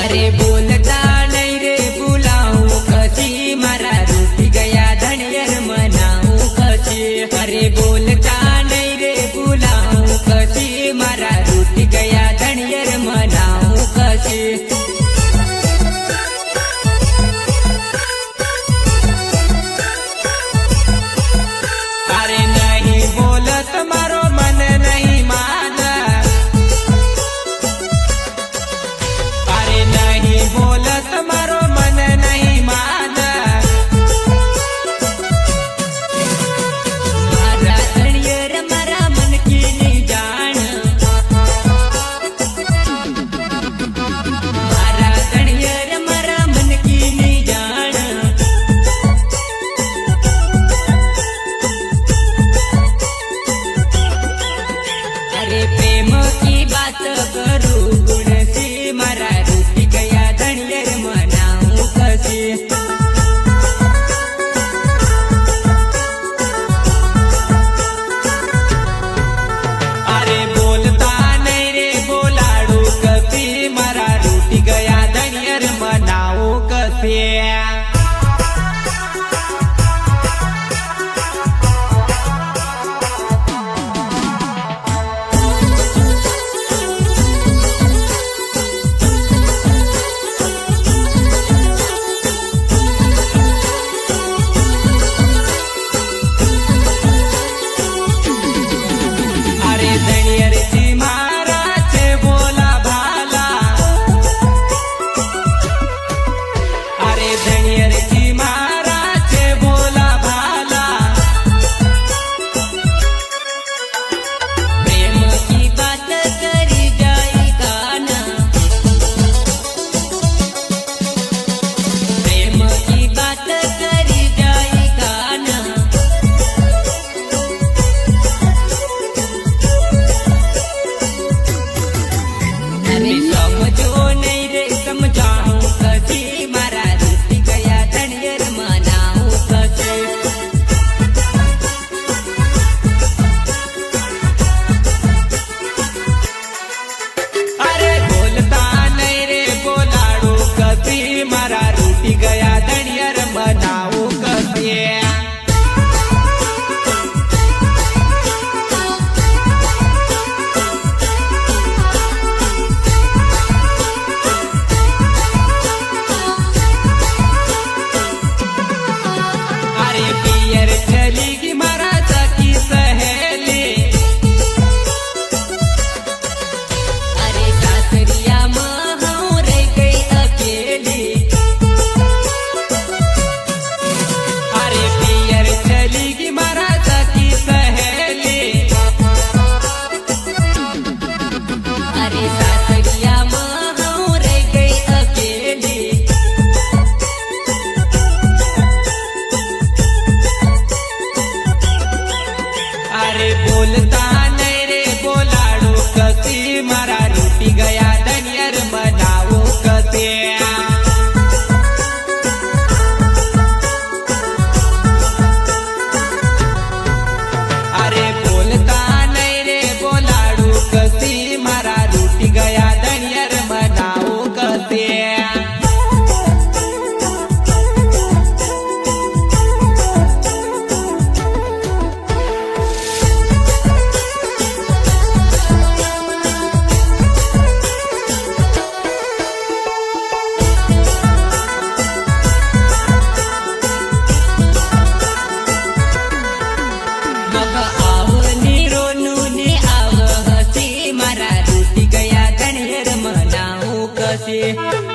अरे बोलता नहीं रे बुलाऊ कसी मारा रूठी गया धनियर मनाऊ कसी। अरे बोलता नहीं रे बुलाऊ कसी मारा रूठी गया धनियर मनाऊ कसी। अरे नहीं बोलत मारो मन नहीं माना, अरे नहीं बोलत मारो मन नहीं माना। मारा धनियर मारा मन की नहीं जान, मारा धनियर मारा मन की नहीं जान। अरे प्रेम की बात करूं गुण सी मारा रूठी गया धनियर मनाऊं कसी। अरे बोलता नहीं रे बोलाड़ू कसी मारा रूठी गया धनियर मनाऊं कसी। धनियर जी मारा छे बोला भाला, अरे धनियर जी मारा छे बोला भाला। प्रेम की बात करी जाई काना, प्रेम की बात करी जाई काना। अरे समझो नहीं रे समझाऊं कसी मारा रूठी गया धनियर मनाऊं कसी। अरे बोलता नहीं रे बोलाड़ू कसी मारा रूठी गया धनियर मनाऊं कसी। अरे पियर चली की मारा सखी सहेली, अरे सासरिया महू रह गई अकेली। अरे पियर चली की मारा सखी सहेली, अरे सासरिया महू रह गई अकेली। अरे बोलता नहीं रे बोलाड़ू कसी मारा रूठी गया धनियर मनाऊ कसी। अरे बोलता नहीं रे बोलाड़ू कसी मारा रूठी गया धनियर मनाऊ कसी। मग आवनी रोनू ખસી